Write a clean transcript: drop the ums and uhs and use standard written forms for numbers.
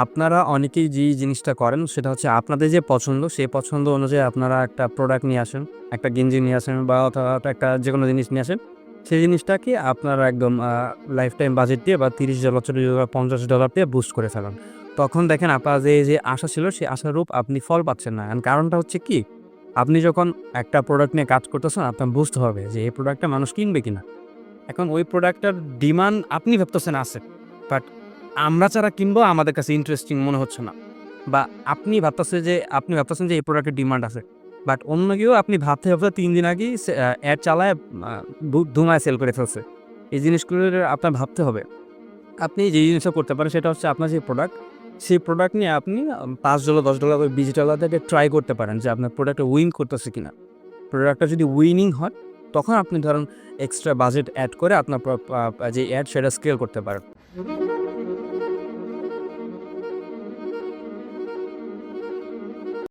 আপনারা অনেকেই যেই জিনিসটা করেন সেটা হচ্ছে আপনাদের যে পছন্দ, সেই পছন্দ অনুযায়ী আপনারা একটা প্রোডাক্ট নিয়ে আসেন, একটা গেঞ্জি নিয়ে আসেন বা অথবা একটা যেকোনো জিনিস নিয়ে আসেন। সেই জিনিসটাকে আপনারা একদম লাইফ টাইম বাজেট দিয়ে বা $30, $40, $50 দিয়ে বুস্ট করে ফেলেন। তখন দেখেন আপনার যে আশা ছিল সেই আশারূপ আপনি ফল পাচ্ছেন না। এন্ড কারণটা হচ্ছে কি? আপনি যখন একটা প্রোডাক্ট নিয়ে কাজ করতেছেন আপনার বুঝতে হবে যে এই প্রোডাক্টটা মানুষ কিনবে কিনা। এখন ওই প্রোডাক্টটার ডিমান্ড আপনি ভাবতেছেন আছে। বাট আমরা যারা কিনবো আমাদের কাছে ইন্টারেস্টিং মনে হচ্ছে না। বা আপনি ভাবতেছেন যে এই প্রোডাক্টের ডিমান্ড আছে। বাট অন্য কেউ আপনি ভাবতে ৩ দিন আগেই অ্যাড চালায় আ ধুমায় সেল করে ফেলছে। এই জিনিসগুলো আপনার ভাবতে হবে। আপনি যে জিনিসটা করতে পারেন সেটা হচ্ছে আপনার যে প্রোডাক্ট, সেই প্রোডাক্ট নিয়ে আপনি $৫, $10 বা $20 থেকে ট্রাই করতে পারেন যে আপনার প্রোডাক্টটা উইন করতেছে কিনা। প্রোডাক্টটা যদি উইনিং হয়, তখন আপনি ধরেন এক্সট্রা বাজেট এড করে আপনার যে অ্যাড সেটা স্কেল করতে পারেন।